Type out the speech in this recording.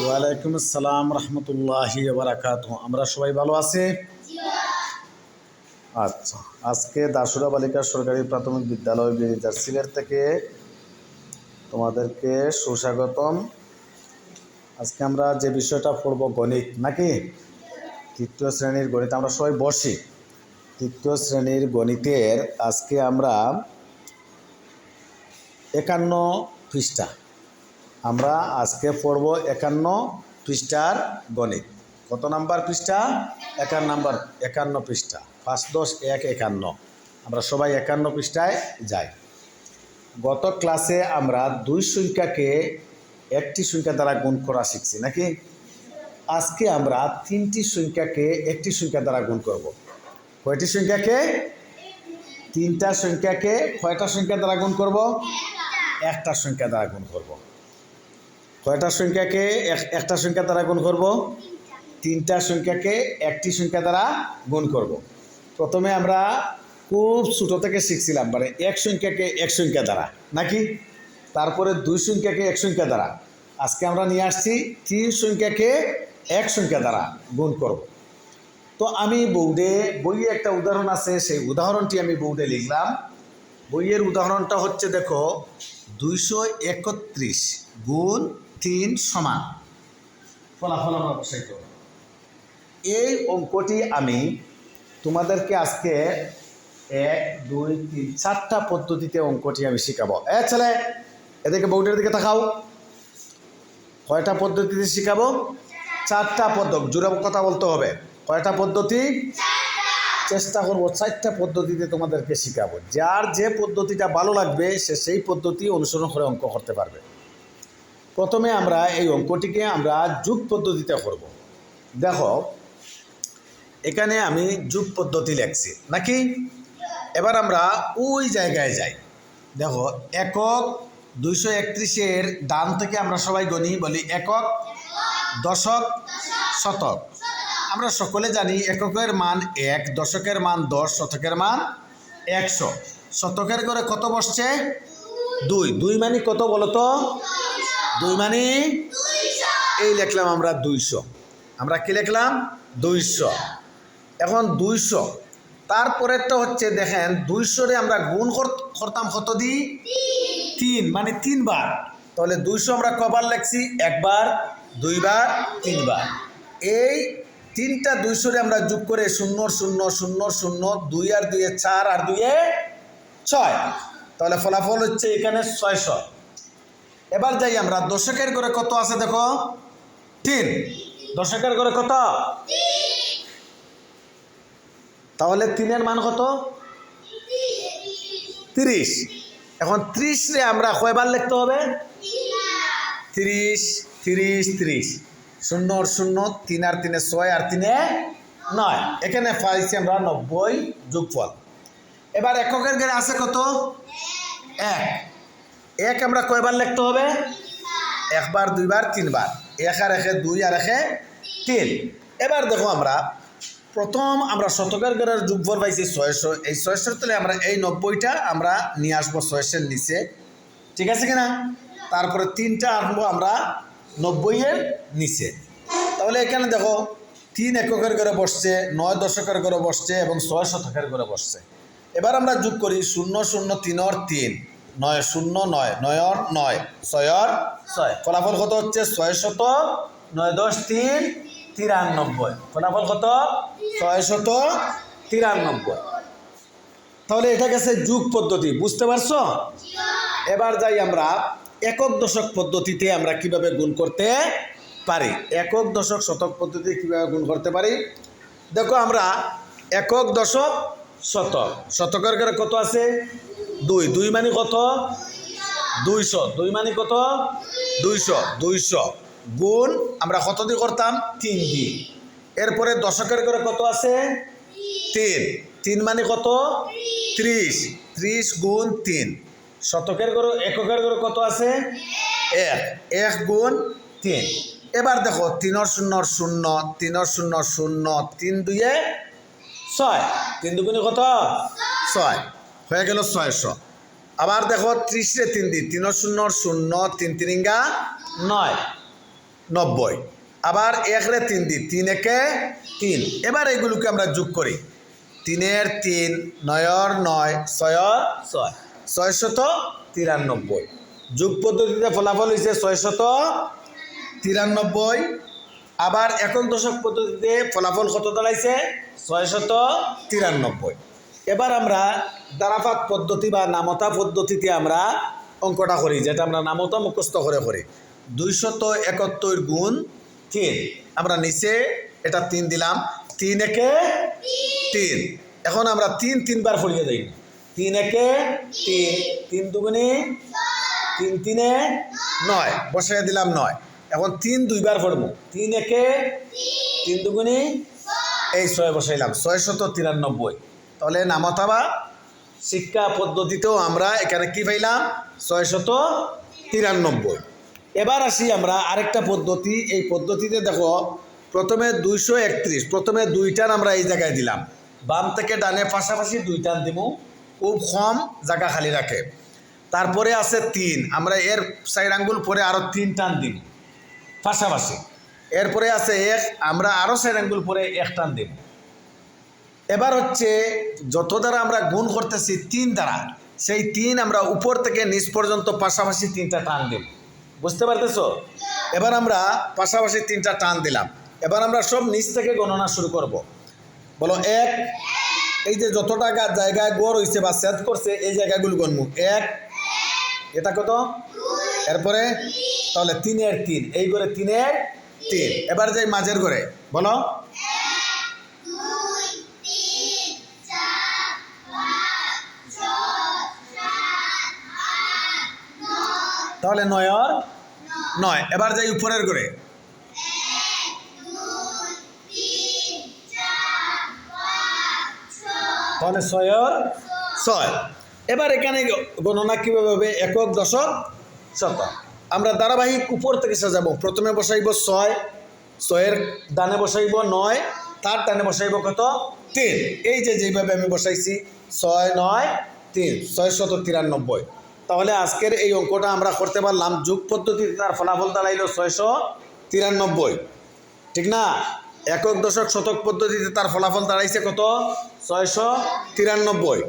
ওয়ালাইকুম আসসালাম রহমতুল্লাহি বারাকাতুহু। আমরা সবাই ভালো আছি? আচ্ছা, আজকে দাসুরা বালিকা সরকারি প্রাথমিক বিদ্যালয় বিরিজার সিলেট থেকে তোমাদেরকে সুস্বাগতম। আজকে আমরা যে বিষয়টা পড়ব গণিত, নাকি তৃতীয় শ্রেণীর গণিত। আমরা সবাই বসি। তৃতীয় শ্রেণীর গণিতের আজকে আমরা 51 পৃষ্ঠা আমরা আজকে পড়ব 51 পৃষ্ঠার গণিত। কত নাম্বার পৃষ্ঠা? 51 পৃষ্ঠা। 5-10-1-51। আমরা সবাই 51 পৃষ্ঠায় যাই। গত ক্লাসে আমরা দুই সংখ্যাকে একটি সংখ্যা দ্বারা গুণ করা শিখছি, নাকি? আজকে আমরা তিনটি সংখ্যাকে একটি সংখ্যা দ্বারা গুণ করব। কয়টি সংখ্যাকে? তিনটা সংখ্যাকে কয়টা সংখ্যা দ্বারা গুণ করব? একটা সংখ্যা দ্বারা গুণ করব। কয়টা সংখ্যাকে একটা সংখ্যা দ্বারা গুণ করব? তিনটা সংখ্যাকে একটি সংখ্যা দ্বারা গুণ করব। প্রথমে আমরা খুব ছোট থেকে শিখছিলাম, মানে এক সংখ্যাকে এক সংখ্যা দ্বারা, নাকি? তারপরে দুই সংখ্যাকে এক সংখ্যা দ্বারা। আজকে আমরা নিয়ে আসছি তিন সংখ্যাকে এক সংখ্যা দ্বারা গুণ করব। তো আমি বইয়ে একটা উদাহরণ আছে, সেই উদাহরণটি আমি বোর্ডে লিখলাম। বইয়ের উদাহরণটা হচ্ছে, দেখো, 231 গুণ 3 সমান ফলাফল আমরা বসাইতে হবে। এই অঙ্কটি আমি তোমাদেরকে আজকে 1, 2, 3, 4টা পদ্ধতিতে অঙ্কটি আমি শিখাবো। ছেলে, এদিকে বোর্ডের দিকে তাকাও। কয়টা পদ্ধতিতে শিখাবো? 4টা পদ্ধতি। জোরে কথা বলতে হবে। কয়টা পদ্ধতি? চেষ্টা করবো 4টা পদ্ধতিতে তোমাদেরকে শিখাবো। যার যে পদ্ধতিটা ভালো লাগবে সে সেই পদ্ধতি অনুসরণ করে অঙ্ক করতে পারবে। প্রথমে আমরা এই অঙ্কটিকে আমরা যোগ পদ্ধতিতে করব। দেখো, এখানে আমি যোগ পদ্ধতি লিখছি, নাকি? এবার আমরা ওই জায়গায় যাই। দেখো, একক 231-এর ডান থেকে আমরা সবাই গণি, বলি একক, দশক, শতক। আমরা সকলে জানি এককের মান 1, দশকের মান 10, শতকের মান 100। শতকের ঘরে কত বসছে? 2। 2 মানে কত বলো তো? 2 মানে এই লিখলাম আমরা 200। আমরা কি লিখলাম? 200। এখন 200। তারপরেরটা হচ্ছে, দেখেন, 200-রে আমরা গুণ করতাম কত দিই? 3, মানে 3 বার। তাহলে 200 আমরা কবার লিখছি? একবার, দুইবার, 3 বার। এই 3টা 200-রে আমরা যোগ করে 0 0 0 0, 2 আর 2 4 আর 2 6। তাহলে ফলাফল হচ্ছে এখানে 600। এবার যাই আমরা দশকের ঘরে কত আছে, দেখো, 3। দশকের ঘরে কত? তাহলে 3-এর মান কত? 30। এখন 30-রে আমরা কয়বার লিখতে হবে? 30 30 30। 0 0, 3 আর 3 6 আর 3 9। এখানে পাইছি আমরা 90 যোগফল। এবার এককের ঘরে আছে কত? 1। 1 আমরা কয়বার লিখতে হবে? একবার, দুইবার, 3 বার। 1 আর 1 2 আর 1 3। এবার দেখো, আমরা প্রথম আমরা শতকের ঘরের যোগফল পাইছি 600। এই 600-র তলে আমরা এই 90টা আমরা নিয়ে আসবো 600-এর নিচে, ঠিক আছে কিনা? তারপরে 3টা আনবো আমরা 90-এর নিচে। তাহলে এখানে দেখো, 3 এককের ঘরে বসছে, 9 দশকের ঘরে বসছে এবং 6 শতকের ঘরে বসছে। এবার আমরা যোগ করি 0 0 3 আর 3, 9 0 9, 9 আর 9, 6 আর 6। ফলাফল কত হচ্ছে? 600, 9 10 3 93। ফলাফল কত? 693। তাহলে এটা গেছে যোগ পদ্ধতি, বুঝতে পারছো? এবার যাই আমরা একক দশক পদ্ধতিতে আমরা কিভাবে গুণ করতে পারি। একক দশক শতক পদ্ধতি কিভাবে গুণ করতে পারি? দেখো, আমরা একক দশক শতক। শতকের ঘরে কত আছে? 2। 2 মানে কত? 200। 2 মানে কত? 200। 200 গুণ আমরা কত দিয়ে করতাম? 3 দিয়ে। এরপরে দশকের ঘরে কত আছে? 3। 3 মানে কত? 30। 30 গুণ 3। শতকের ঘরে এককের ঘরে কত আছে? 1। 1 গুণ 3। এবার দেখো, 3 0 0, 3 0 0, 3 2 6। 3 দুগুণে কত? 6। হয়ে গেল 600। আবার দেখো, 30-রে 3 দিই, 3 0 0, 3 3 9। 90। আবার 1 রে 3 দিই, 3 একে 3। এবার এগুলোকে আমরা যোগ করি, 3 এর 3, 9 এর 9, 6 এর 6, 693। যোগ পদ্ধতিতে ফলাফল হয়েছে 693। আবার একক দশক পদ্ধতিতে ফলাফল কত দাঁড়াইছে? 693। এবার আমরা দ্বারাপাত পদ্ধতি বা নামতা পদ্ধতিতে আমরা অঙ্কটা করি, যেটা আমরা নামতা মুখস্থ করে করি। 271 গুণ 3, আমরা নিচে এটা 3 দিলাম, 3 একে 3। এখন আমরা 3 3বার ফলিয়ে দিই, 3 একে 3, 3 দুগুণে 3 3 9, বসাই দিলাম 9। এখন 3 2বার পড়বো, 3 একে 3 দুগুণে এই 6 বসাইলাম, 693। তাহলে নামতা বা শিক্ষা পদ্ধতিতেও আমরা এখানে কি পাইলাম? 693। এবার আসি আমরা আরেকটা পদ্ধতি। এই পদ্ধতিতে দেখো, প্রথমে 231, প্রথমে 2 টান আমরা এই জায়গায় দিলাম, বাম থেকে ডানে পাশাপাশি 2 টান দিব, খুব কম জায়গা খালি রাখে। তারপরে আছে 3, আমরা এর 4 আঙ্গুল পরে আরও 3 টান দিব পাশাপাশি। এরপরে আছে 1, আমরা আরও 4 আঙ্গুল পরে 1 টান দিব। এবার হচ্ছে যত দ্বারা আমরা গুণ করতেছি 3 দ্বারা, সেই 3 আমরা উপর থেকে নিচ পর্যন্ত পাশাপাশি 3টা টান দেব। বুঝতে পারতেছো? এবার আমরা পাশাপাশি 3টা টান দিলাম। এবার আমরা সব নিচ থেকে গণনা শুরু করব। বলো 1, এই যে যত টাকা জায়গায় গড় হয়েছে বা সেট করছে এই জায়গাগুলো গণমু। 1, এটা কত? এরপরে তাহলে 3 এর 3, এই করে 3 এর 3। এবার যাই মাঝের ঘরে, বলো তাহলে 9 আর 9। এবার যাই উপরের ঘরে, তাহলে 6 আর 6। এবার এখানে গণনা কীভাবে হবে? একক দশক শতক। আমরা ধারাবাহিক উপর থেকে সাজাবো। প্রথমে বসাইব 6, 6 এর ডানে বসাইব 9, তার ডানে বসাইব কত? 3। এই যে যেভাবে আমি বসাইছি 6 9 3, 693। তাহলে আজকের এই অঙ্কটা আমরা করতে পারলাম। যোগ পদ্ধতিতে তার ফলাফল দাঁড়াইল 693, ঠিক না? একক দশক শতক পদ্ধতিতে তার ফলাফল দাঁড়াইছে কত? 693।